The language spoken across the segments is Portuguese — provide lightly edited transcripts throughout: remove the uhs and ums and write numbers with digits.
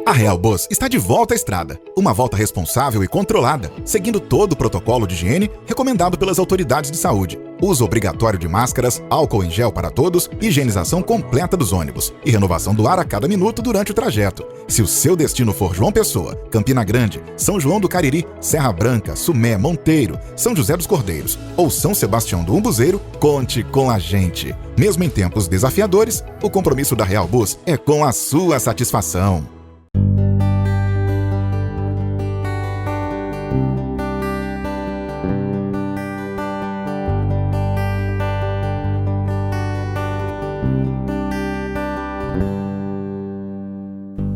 A Real Bus está de volta à estrada. Uma volta responsável e controlada, seguindo todo o protocolo de higiene recomendado pelas autoridades de saúde. Uso obrigatório de máscaras, álcool em gel para todos, higienização completa dos ônibus e renovação do ar a cada minuto durante o trajeto. Se o seu destino for João Pessoa, Campina Grande, São João do Cariri, Serra Branca, Sumé, Monteiro, São José dos Cordeiros ou São Sebastião do Umbuzeiro, conte com a gente. Mesmo em tempos desafiadores, o compromisso da Real Bus é com a sua satisfação.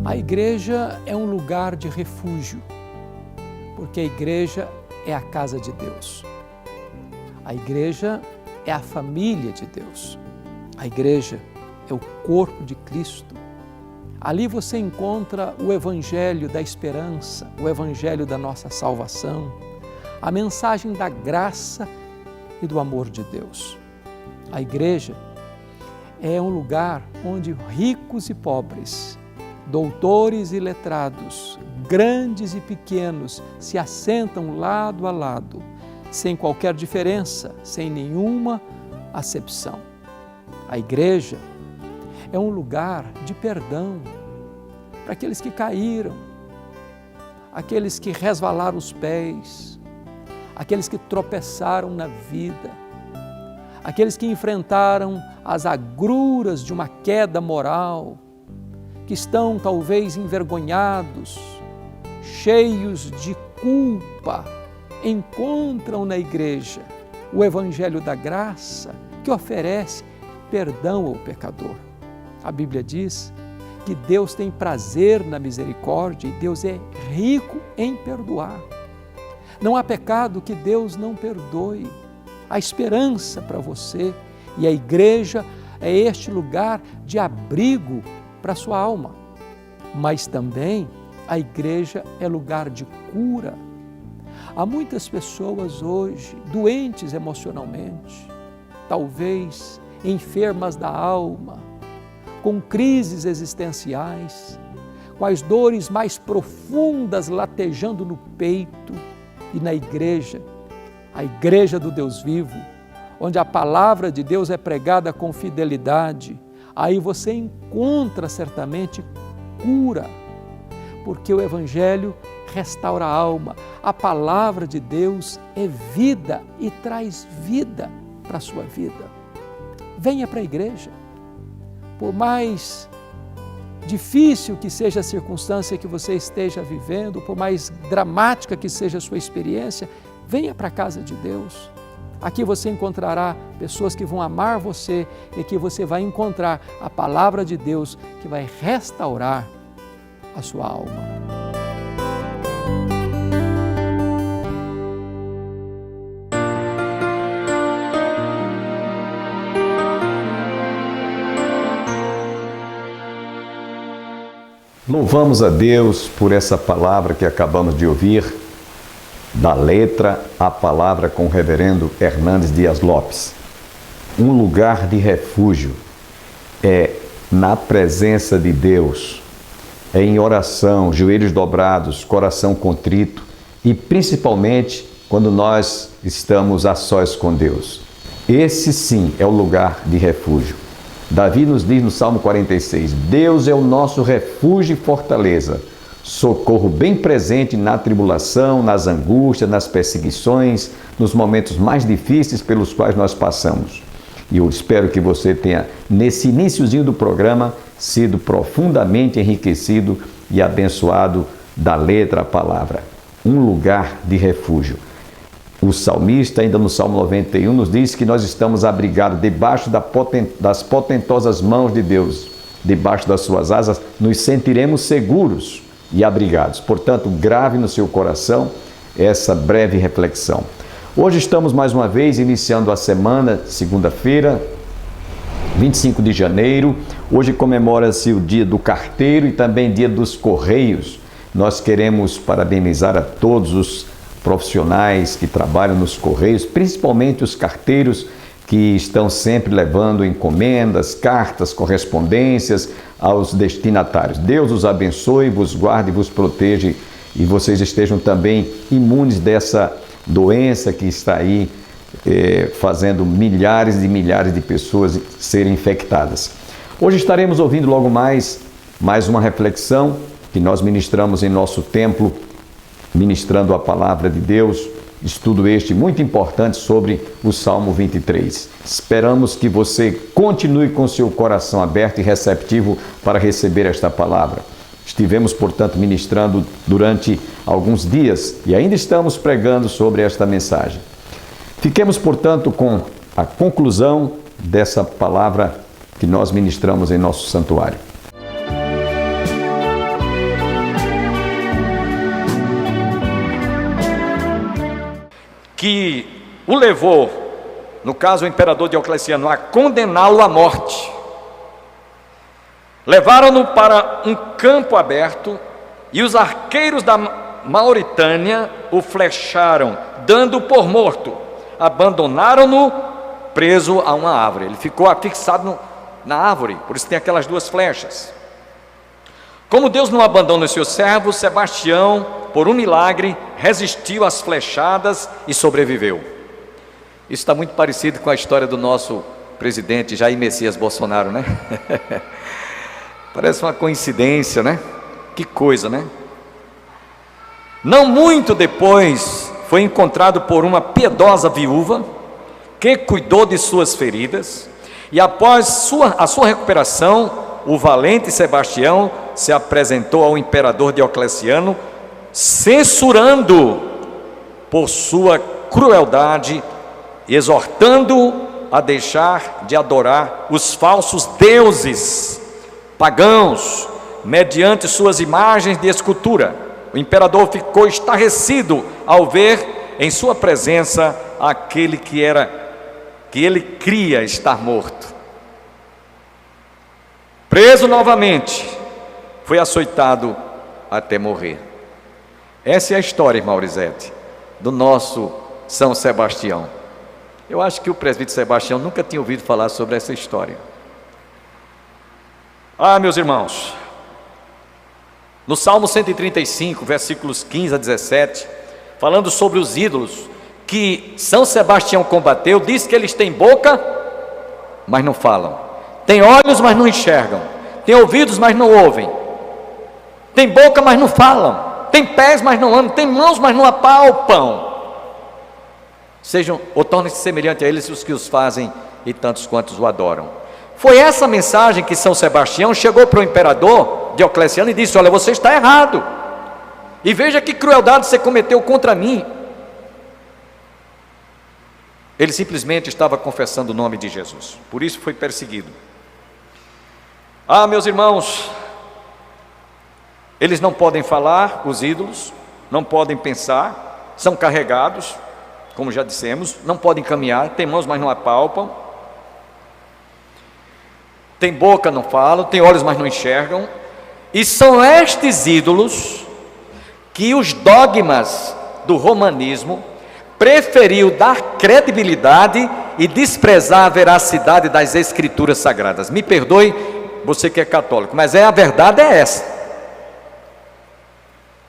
A igreja é um lugar de refúgio, porque a igreja é a casa de Deus. A igreja é a família de Deus. A igreja é o corpo de Cristo. Ali você encontra o evangelho da esperança, o evangelho da nossa salvação, a mensagem da graça e do amor de Deus. A igreja é um lugar onde ricos e pobres, doutores e letrados, grandes e pequenos, se assentam lado a lado, sem qualquer diferença, sem nenhuma acepção. A igreja é um lugar de perdão para aqueles que caíram, aqueles que resvalaram os pés, aqueles que tropeçaram na vida, aqueles que enfrentaram as agruras de uma queda moral, que estão talvez envergonhados, cheios de culpa, encontram na igreja o evangelho da graça que oferece perdão ao pecador. A Bíblia diz que Deus tem prazer na misericórdia e Deus é rico em perdoar. Não há pecado que Deus não perdoe. Há esperança para você e a igreja é este lugar de abrigo para a sua alma, mas também a igreja é lugar de cura. Há muitas pessoas hoje doentes emocionalmente, talvez enfermas da alma, com crises existenciais, com as dores mais profundas latejando no peito e na igreja, a igreja do Deus vivo, onde a palavra de Deus é pregada com fidelidade, aí você encontra certamente cura, porque o Evangelho restaura a alma. A palavra de Deus é vida e traz vida para a sua vida. Venha para a igreja. Por mais difícil que seja a circunstância que você esteja vivendo, por mais dramática que seja a sua experiência, venha para a casa de Deus. Aqui você encontrará pessoas que vão amar você e que você vai encontrar a palavra de Deus que vai restaurar a sua alma. Louvamos a Deus por essa palavra que acabamos de ouvir, da letra à palavra com o reverendo Hernandes Dias Lopes. Um lugar de refúgio é na presença de Deus, é em oração, joelhos dobrados, coração contrito e principalmente quando nós estamos a sós com Deus. Esse sim é o lugar de refúgio. Davi nos diz no Salmo 46, Deus é o nosso refúgio e fortaleza, socorro bem presente na tribulação, nas angústias, nas perseguições, nos momentos mais difíceis pelos quais nós passamos. E eu espero que você tenha, nesse iniciozinho do programa, sido profundamente enriquecido e abençoado da letra à palavra. Um lugar de refúgio. O salmista, ainda no Salmo 91, nos diz que nós estamos abrigados debaixo das potentosas mãos de Deus. Debaixo das suas asas, nos sentiremos seguros e abrigados. Portanto, grave no seu coração essa breve reflexão. Hoje estamos mais uma vez iniciando a semana, segunda-feira, 25 de janeiro. Hoje comemora-se o dia do carteiro e também dia dos correios. Nós queremos parabenizar a todos os profissionais que trabalham nos correios, principalmente os carteiros que estão sempre levando encomendas, cartas, correspondências aos destinatários. Deus os abençoe, vos guarde e vos proteja, e vocês estejam também imunes dessa doença que está aí fazendo milhares e milhares de pessoas serem infectadas. Hoje estaremos ouvindo logo mais uma reflexão que nós ministramos em nosso templo, ministrando a palavra de Deus, estudo este muito importante sobre o Salmo 23. Esperamos que você continue com seu coração aberto e receptivo para receber esta palavra. Estivemos, portanto, ministrando durante alguns dias e ainda estamos pregando sobre esta mensagem. Fiquemos, portanto, com a conclusão dessa palavra que nós ministramos em nosso santuário. Que o levou, no caso o imperador Diocleciano, a condená-lo à morte. Levaram-no para um campo aberto e os arqueiros da Mauritânia o flecharam, dando-o por morto. Abandonaram-no preso a uma árvore. Ele ficou afixado na árvore, por isso tem aquelas duas flechas. Como Deus não abandona o seu servo, Sebastião, por um milagre, resistiu às flechadas e sobreviveu. Isso está muito parecido com a história do nosso presidente Jair Messias Bolsonaro, né? Parece uma coincidência, né? Que coisa, né? Não muito depois, foi encontrado por uma piedosa viúva que cuidou de suas feridas, e após a sua recuperação, o valente Sebastião se apresentou ao imperador Diocleciano, censurando por sua crueldade, exortando-o a deixar de adorar os falsos deuses pagãos, mediante suas imagens de escultura. O imperador ficou estarrecido ao ver em sua presença aquele que ele cria estar morto. Preso novamente, foi açoitado até morrer. Essa é a história, irmão Aurizete, do nosso São Sebastião. Eu acho que o presbítero Sebastião nunca tinha ouvido falar sobre essa história. Meus irmãos, no Salmo 135, versículos 15 a 17, falando sobre os ídolos que São Sebastião combateu, diz que eles têm boca, mas não falam, têm olhos, mas não enxergam, têm ouvidos, mas não ouvem, têm boca, mas não falam, têm pés, mas não andam, têm mãos, mas não apalpam. Sejam, ou tornem-se semelhantes a eles os que os fazem e tantos quantos o adoram. Foi essa mensagem que São Sebastião chegou para o imperador Diocleciano e disse: olha, você está errado, e veja que crueldade você cometeu contra mim. Ele simplesmente estava confessando o nome de Jesus, por isso foi perseguido. Meus irmãos, eles não podem falar, os ídolos, não podem pensar, são carregados, como já dissemos, não podem caminhar, têm mãos, mas não apalpam, tem boca, não falam, tem olhos, mas não enxergam, e são estes ídolos que os dogmas do romanismo preferiu dar credibilidade e desprezar a veracidade das escrituras sagradas. Me perdoe, você que é católico, mas a verdade é essa.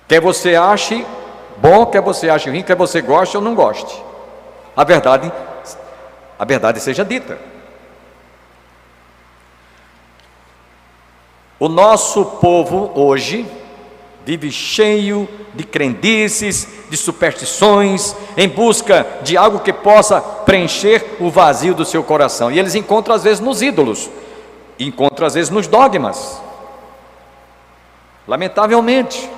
Quer você ache bom, quer você ache ruim, quer você goste ou não goste, a verdade seja dita. O nosso povo hoje vive cheio de crendices, de superstições, em busca de algo que possa preencher o vazio do seu coração. E eles encontram às vezes nos ídolos, encontram às vezes nos dogmas. Lamentavelmente.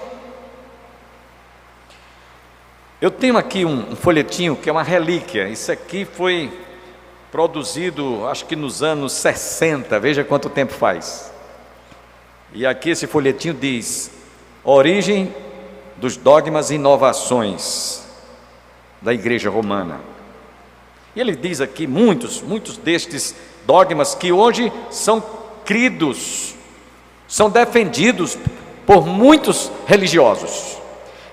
Eu tenho aqui um folhetinho que é uma relíquia. Isso aqui foi produzido, acho que nos anos 60, veja quanto tempo faz. E aqui esse folhetinho diz: origem dos dogmas e inovações da Igreja Romana. E ele diz aqui muitos destes dogmas que hoje são cridos, são defendidos por muitos religiosos.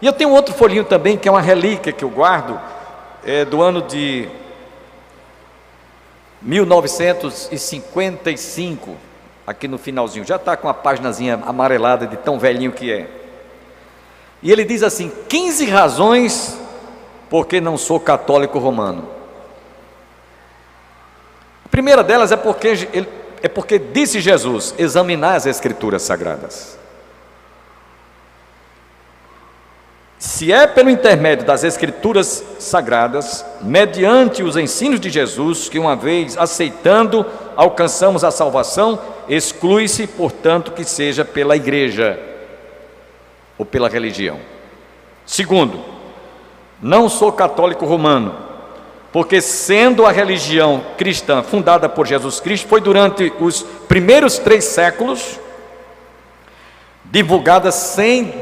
E eu tenho outro folhinho também, que é uma relíquia que eu guardo, do ano de 1955, aqui no finalzinho, já está com a paginazinha amarelada de tão velhinho que é. E ele diz assim: 15 razões porque não sou católico romano. A primeira delas é porque disse Jesus: examinar as Escrituras Sagradas. Se é pelo intermédio das Escrituras Sagradas, mediante os ensinos de Jesus, que uma vez aceitando, alcançamos a salvação, exclui-se, portanto, que seja pela igreja ou pela religião. Segundo, não sou católico romano, porque sendo a religião cristã fundada por Jesus Cristo, foi durante os primeiros 3 séculos divulgada sem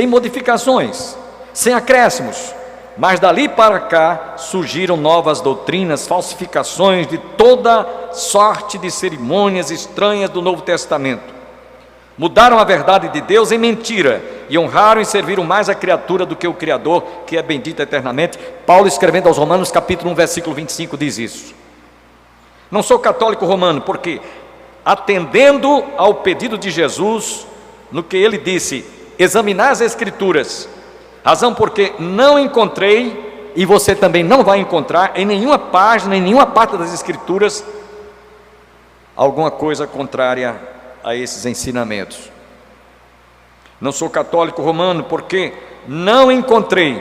modificações, sem acréscimos, mas dali para cá surgiram novas doutrinas, falsificações de toda sorte de cerimônias estranhas do Novo Testamento. Mudaram a verdade de Deus em mentira e honraram e serviram mais a criatura do que o Criador, que é bendito eternamente. Paulo, escrevendo aos Romanos, capítulo 1, versículo 25, diz isso. Não sou católico romano, porque atendendo ao pedido de Jesus, no que ele disse, examinar as Escrituras, razão porque não encontrei, e você também não vai encontrar em nenhuma página, em nenhuma parte das Escrituras, alguma coisa contrária a esses ensinamentos. Não sou católico romano porque não encontrei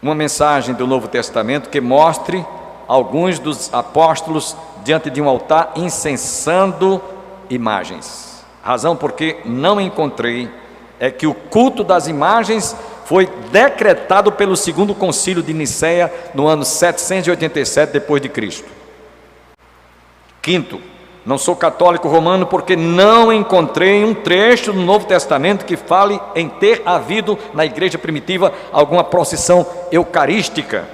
uma mensagem do Novo Testamento que mostre alguns dos apóstolos diante de um altar incensando imagens. Razão porque não encontrei é que o culto das imagens foi decretado pelo segundo concílio de Nicéia no ano 787 depois de Cristo. Quinto, não sou católico romano porque não encontrei um trecho do Novo Testamento que fale em ter havido na igreja primitiva alguma procissão eucarística.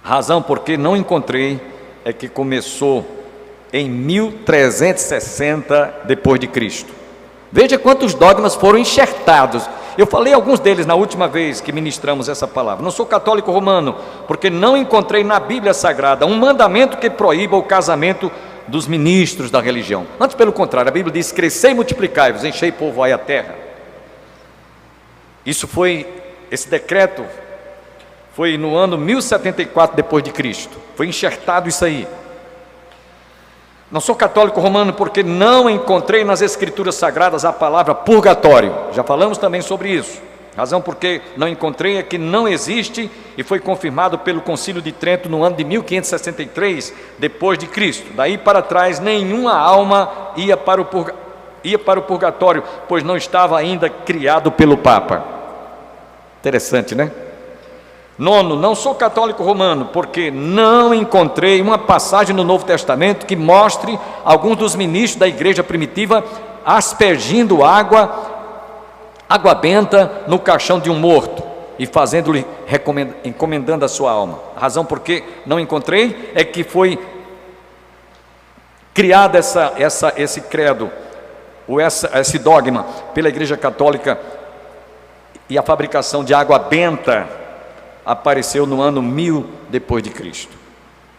Razão porque não encontrei é que começou em 1360 depois de Cristo. Veja quantos dogmas foram enxertados. Eu falei alguns deles na última vez que ministramos essa palavra. Não sou católico romano, porque não encontrei na Bíblia Sagrada um mandamento que proíba o casamento dos ministros da religião. Antes, pelo contrário, a Bíblia diz: crescei e multiplicai-vos, enchei e povoai a terra. Esse decreto foi no ano 1074 depois de Cristo. Foi enxertado isso aí. Não sou católico romano porque não encontrei nas Escrituras Sagradas a palavra purgatório. Já falamos também sobre isso. Razão porque não encontrei é que não existe e foi confirmado pelo Concílio de Trento no ano de 1563 depois de Cristo. Daí para trás nenhuma alma ia para o purgatório, pois não estava ainda criado pelo Papa. Interessante, né? Nono, não sou católico romano, porque não encontrei uma passagem no Novo Testamento que mostre alguns dos ministros da igreja primitiva aspergindo água benta no caixão de um morto e fazendo-lhe, encomendando a sua alma. A razão por que não encontrei é que foi criado esse credo, ou esse dogma pela igreja católica, e a fabricação de água benta apareceu no ano 1000 depois de Cristo.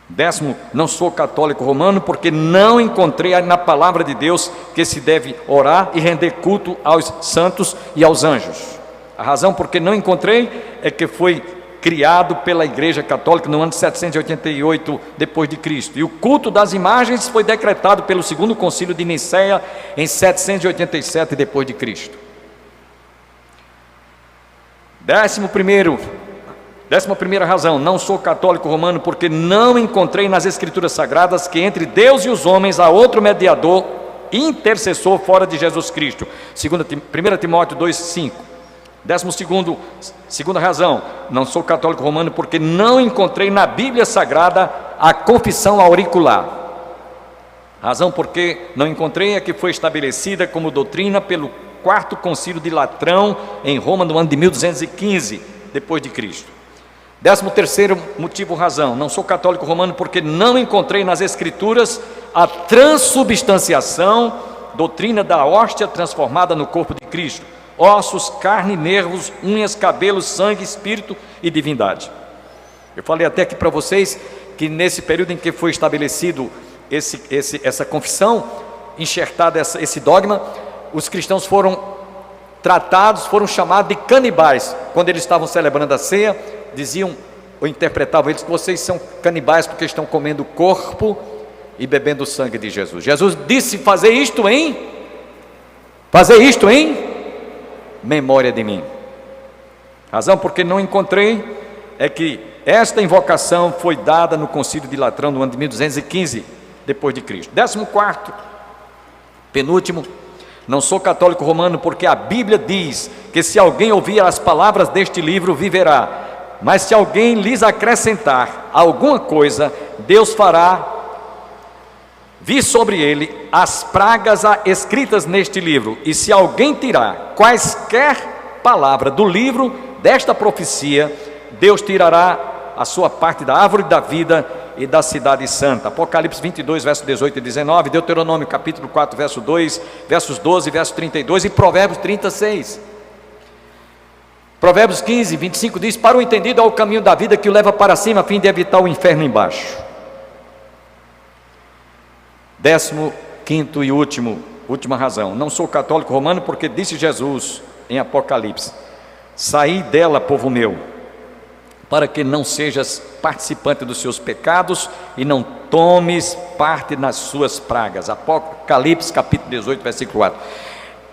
Décimo, não sou católico romano porque não encontrei na palavra de Deus que se deve orar e render culto aos santos e aos anjos. A razão por que não encontrei é que foi criado pela igreja católica no ano 788 depois de Cristo, e o culto das imagens foi decretado pelo segundo concílio de Nicéia em 787 depois de Cristo. 11ª razão, não sou católico romano porque não encontrei nas Escrituras Sagradas que entre Deus e os homens há outro mediador, intercessor fora de Jesus Cristo. 1 Timóteo 2,5. 12ª razão, não sou católico romano porque não encontrei na Bíblia Sagrada a confissão auricular. Razão porque não encontrei é que foi estabelecida como doutrina pelo 4º concílio de Latrão em Roma no ano de 1215 depois de Cristo. 13º motivo, razão, não sou católico romano porque não encontrei nas Escrituras a transubstanciação, doutrina da hóstia transformada no corpo de Cristo, ossos, carne, nervos, unhas, cabelos, sangue, espírito e divindade. Eu falei até aqui para vocês que nesse período em que foi estabelecido essa confissão, enxertado esse dogma, os cristãos foram tratados, foram chamados de canibais. Quando eles estavam celebrando a ceia, diziam ou interpretavam eles que vocês são canibais porque estão comendo o corpo e bebendo o sangue de Jesus. Jesus disse fazer isto em memória de mim. Razão porque não encontrei é que esta invocação foi dada no concílio de Latrão no ano de 1215 depois de Cristo. 14º, penúltimo, não sou católico romano porque a Bíblia diz que se alguém ouvir as palavras deste livro viverá, mas se alguém lhes acrescentar alguma coisa, Deus fará vir sobre ele as pragas escritas neste livro, e se alguém tirar quaisquer palavras do livro desta profecia, Deus tirará a sua parte da árvore da vida e da cidade santa. Apocalipse 22, verso 18 e 19, Deuteronômio capítulo 4, verso 2, versos 12 e verso 32 e Provérbios 36. Provérbios 15, 25 diz: para o entendido há o caminho da vida que o leva para cima a fim de evitar o inferno embaixo. 15º e última razão, não sou católico romano porque disse Jesus em Apocalipse: saí dela, povo meu, para que não sejas participante dos seus pecados e não tomes parte nas suas pragas. Apocalipse capítulo 18, versículo 4.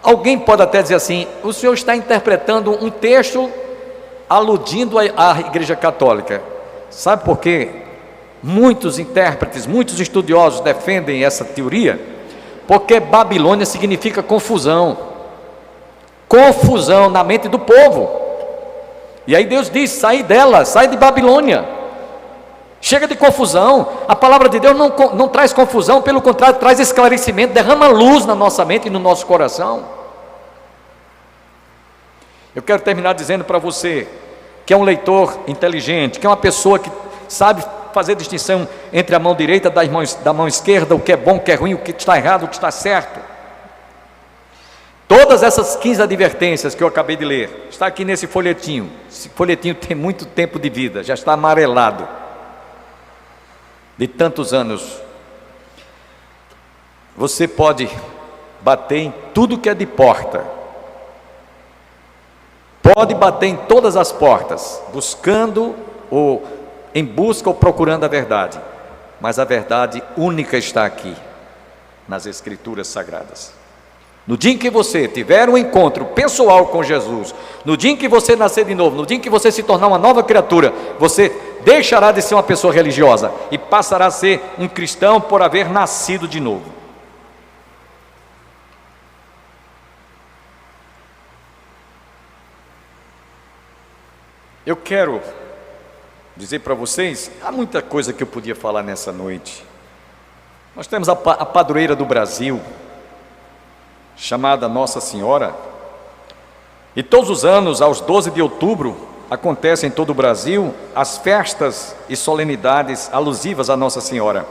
Alguém pode até dizer assim: o senhor está interpretando um texto aludindo à Igreja Católica. Sabe por quê? Muitos intérpretes, muitos estudiosos defendem essa teoria, porque Babilônia significa confusão na mente do povo. E aí Deus diz: sai dela, sai de Babilônia, chega de confusão. A palavra de Deus não traz confusão, pelo contrário, traz esclarecimento, derrama luz na nossa mente e no nosso coração. Eu quero terminar dizendo para você, que é um leitor inteligente, que é uma pessoa que sabe fazer distinção entre a mão direita da mão esquerda, o que é bom, o que é ruim, o que está errado, o que está certo. Todas essas 15 advertências que eu acabei de ler, está aqui nesse folhetinho. Esse folhetinho tem muito tempo de vida, já está amarelado, de tantos anos. Você pode bater em tudo que é de porta, pode bater em todas as portas, buscando ou em busca ou procurando a verdade, mas a verdade única está aqui, nas Escrituras Sagradas. No dia em que você tiver um encontro pessoal com Jesus, no dia em que você nascer de novo, no dia em que você se tornar uma nova criatura, você deixará de ser uma pessoa religiosa e passará a ser um cristão por haver nascido de novo. Eu quero dizer para vocês, há muita coisa que eu podia falar nessa noite. Nós temos a padroeira do Brasil, chamada Nossa Senhora, e todos os anos, aos 12 de outubro, acontecem em todo o Brasil as festas e solenidades alusivas a Nossa Senhora,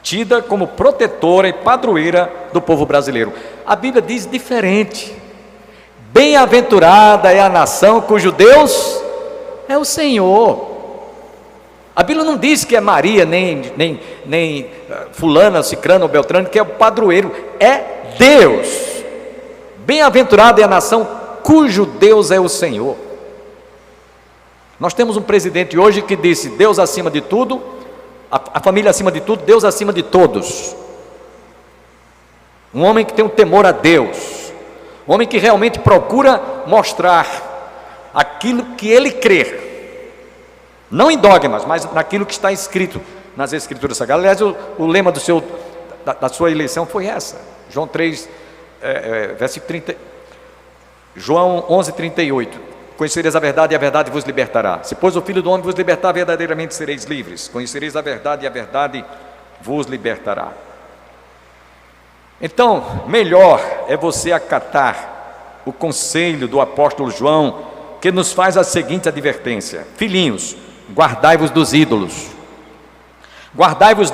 tida como protetora e padroeira do povo brasileiro. A Bíblia diz diferente: bem-aventurada é a nação cujo Deus é o Senhor. A Bíblia não diz que é Maria, nem fulana, cicrana ou beltrano, que é o padroeiro, é Deus. Bem-aventurada é a nação cujo Deus é o Senhor. Nós temos um presidente hoje que disse: Deus acima de tudo, a família acima de tudo, Deus acima de todos. Um homem que tem um temor a Deus, um homem que realmente procura mostrar aquilo que ele crê, não em dogmas, mas naquilo que está escrito nas Escrituras Sagradas. Aliás, o lema da sua eleição foi essa, João 3, versículo 30, João 11, 38. Conhecereis a verdade e a verdade vos libertará. Se pois o Filho do Homem vos libertar, verdadeiramente sereis livres. Conhecereis a verdade e a verdade vos libertará. Então, melhor é você acatar o conselho do apóstolo João, que nos faz a seguinte advertência: filhinhos, guardai-vos dos ídolos, guardai-vos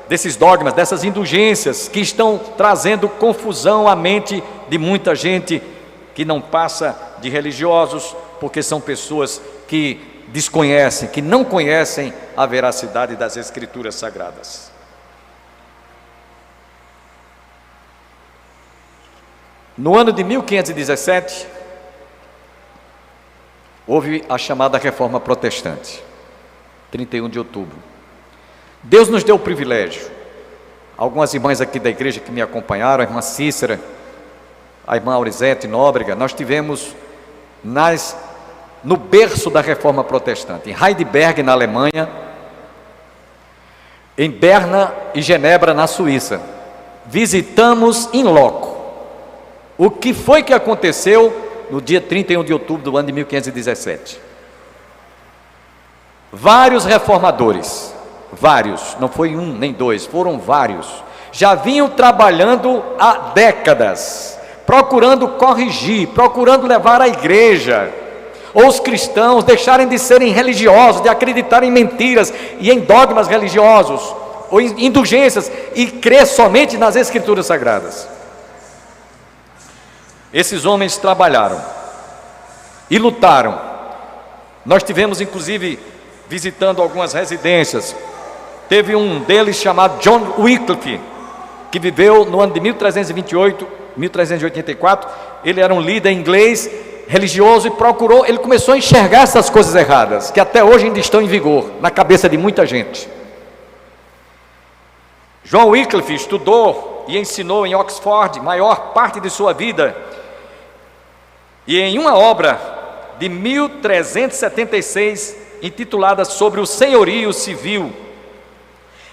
desses dogmas, dessas indulgências que estão trazendo confusão à mente de muita gente que não passa de religiosos, porque são pessoas que desconhecem, que não conhecem a veracidade das Escrituras Sagradas. No ano de 1517, houve a chamada Reforma Protestante, 31 de outubro. Deus nos deu o privilégio. Algumas irmãs aqui da igreja que me acompanharam, a irmã Cícera, a irmã Aurizete Nóbrega, nós tivemos no berço da Reforma Protestante, em Heidelberg, na Alemanha, em Berna e Genebra, na Suíça. Visitamos in loco o que foi que aconteceu no dia 31 de outubro do ano de 1517. Vários reformadores, vários, não foi um nem dois, foram vários, já vinham trabalhando há décadas, procurando corrigir, procurando levar a igreja, ou os cristãos, deixarem de serem religiosos, de acreditar em mentiras e em dogmas religiosos, ou em indulgências, e crer somente nas Escrituras Sagradas. Esses homens trabalharam e lutaram. Nós tivemos inclusive visitando algumas residências. Teve um deles chamado John Wycliffe, que viveu no ano de 1384. Ele era um líder inglês, religioso, e ele começou a enxergar essas coisas erradas, que até hoje ainda estão em vigor, na cabeça de muita gente. John Wycliffe estudou e ensinou em Oxford maior parte de sua vida, e em uma obra de 1376, intitulada Sobre o Senhorio Civil,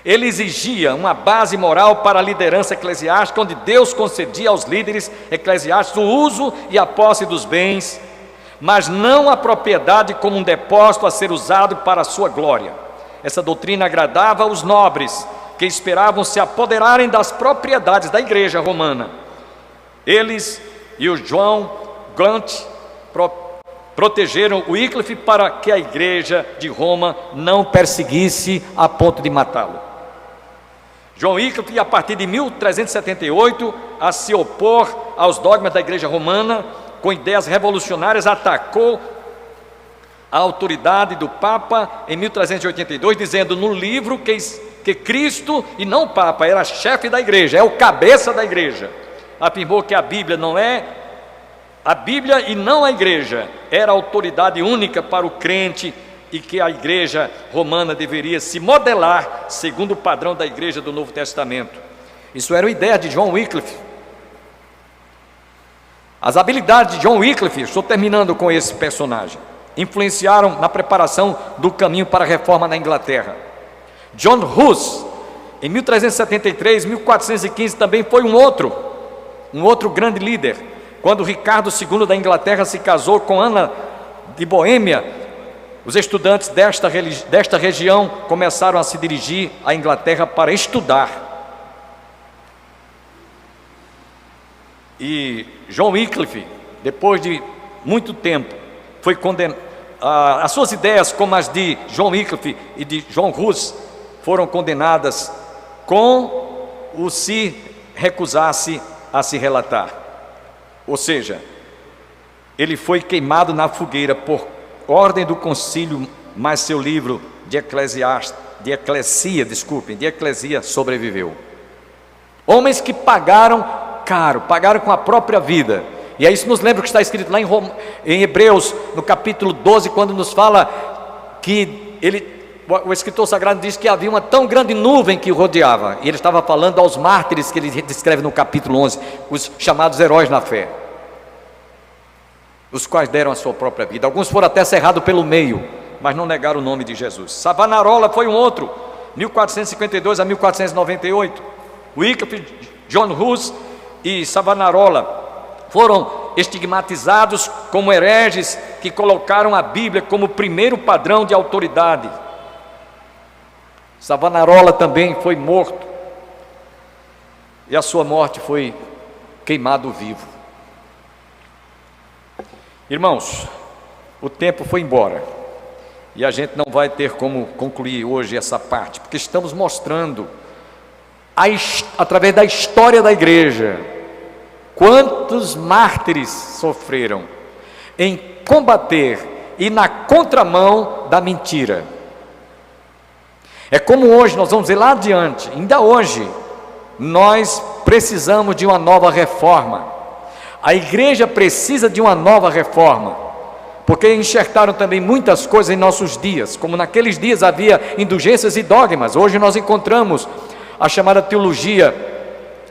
ele exigia uma base moral para a liderança eclesiástica, onde Deus concedia aos líderes eclesiásticos o uso e a posse dos bens, mas não a propriedade como um depósito a ser usado para a sua glória. Essa doutrina agradava aos nobres, que esperavam se apoderarem das propriedades da igreja romana. Eles e o João Glant protegeram Wycliffe para que a igreja de Roma não perseguisse a ponto de matá-lo. João Wycliffe, a partir de 1378, a se opor aos dogmas da igreja romana, com ideias revolucionárias, atacou a autoridade do Papa em 1382, dizendo no livro que Cristo, e não o Papa, era chefe da igreja, é o cabeça da igreja. Afirmou que a Bíblia e não a igreja era a autoridade única para o crente, e que a igreja romana deveria se modelar segundo o padrão da igreja do Novo Testamento. Isso era a ideia de John Wycliffe. As habilidades de John Wycliffe, estou terminando com esse personagem, influenciaram na preparação do caminho para a reforma na Inglaterra. John Hus, em 1373, 1415, também foi um outro grande líder. Quando Ricardo II da Inglaterra se casou com Ana de Boêmia, os estudantes desta região começaram a se dirigir à Inglaterra para estudar. E John Wycliffe, depois de muito tempo, foi condenado. As suas ideias, como as de John Wycliffe e de John Hus, foram condenadas com o se recusasse a se relatar. Ou seja, ele foi queimado na fogueira por ordem do concílio, mas seu livro de Eclesia sobreviveu. Homens que pagaram caro, pagaram com a própria vida. E aí isso nos lembra o que está escrito lá em Hebreus, no capítulo 12, quando nos fala que o escritor sagrado diz que havia uma tão grande nuvem que o rodeava, e ele estava falando aos mártires que ele descreve no capítulo 11, os chamados heróis na fé, os quais deram a sua própria vida. Alguns foram até cerrados pelo meio, mas não negaram o nome de Jesus. Savonarola foi um outro, 1452 a 1498. Wycliffe, John Hus e Savonarola foram estigmatizados como hereges que colocaram a Bíblia como primeiro padrão de autoridade. Savonarola também foi morto, e a sua morte foi queimado vivo. Irmãos, o tempo foi embora, e a gente não vai ter como concluir hoje essa parte, porque estamos mostrando, através da história da igreja, quantos mártires sofreram em combater ir na contramão da mentira. É como hoje, nós vamos ver lá adiante, ainda hoje, nós precisamos de uma nova reforma. A igreja precisa de uma nova reforma, porque enxertaram também muitas coisas em nossos dias, como naqueles dias havia indulgências e dogmas. Hoje nós encontramos a chamada teologia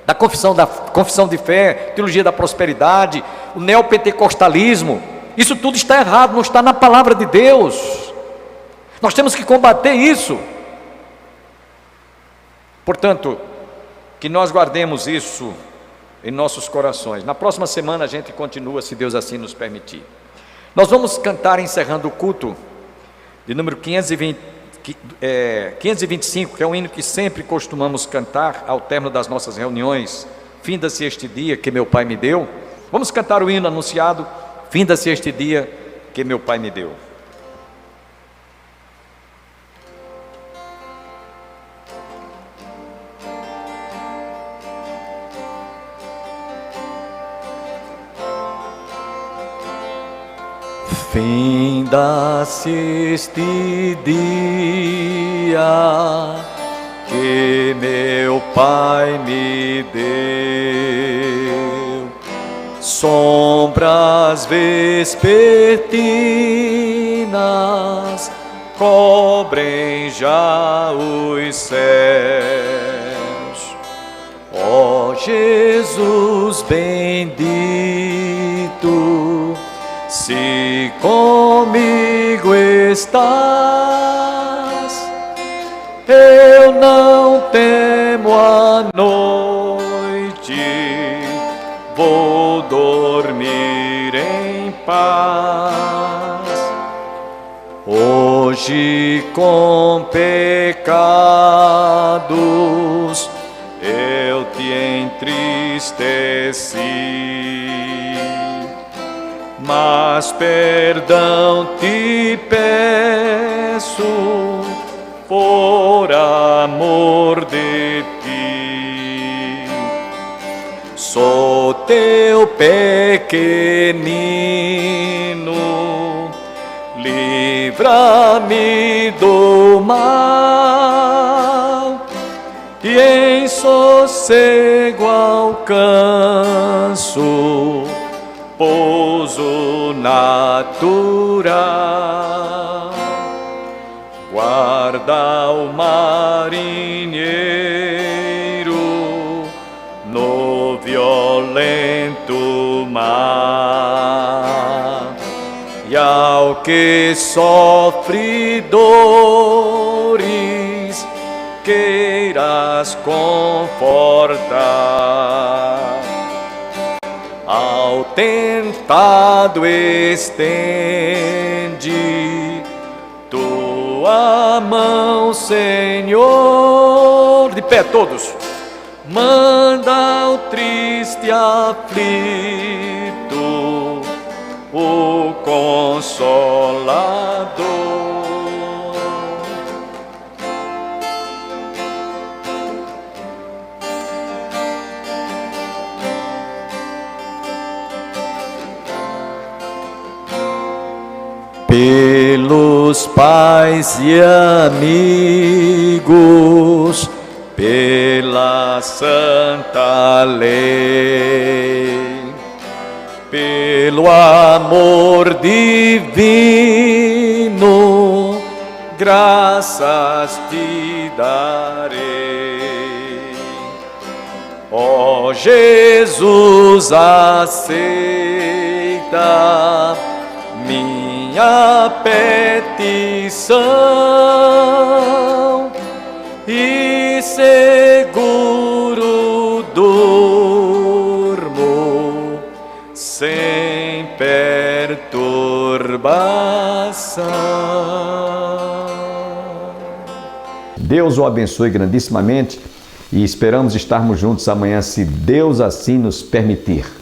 da confissão de fé, teologia da prosperidade, o neopentecostalismo. Isso tudo está errado, não está na palavra de Deus. Nós temos que combater isso. Portanto, que nós guardemos isso em nossos corações. Na próxima semana a gente continua, se Deus assim nos permitir. Nós vamos cantar, encerrando o culto, de número 525, que é um hino que sempre costumamos cantar ao término das nossas reuniões. Finda-se este dia que meu Pai me deu. Vamos cantar o hino anunciado, finda-se este dia que meu Pai me deu. Finda-se este dia que meu Pai me deu, sombras vespertinas cobrem já os céus. Ó Jesus bendito, se comigo estás, eu não temo a noite, vou dormir em paz. Hoje com pecados eu te entristeci, mas perdão te peço por amor de ti. Sou teu pequenino, livra-me do mal, e em sossego alcanço pouso natural. Guarda o marinheiro no violento mar, e ao que sofre dores queiras confortar. Ao tentado estende tua mão, Senhor. De pé todos. Manda ao triste aflito o Consolador. Pelos pais e amigos, pela santa lei, pelo amor divino, graças te darei. Ó Jesus, aceita minha petição e seguro durmo sem perturbação. Deus o abençoe grandissimamente e esperamos estarmos juntos amanhã, se Deus assim nos permitir.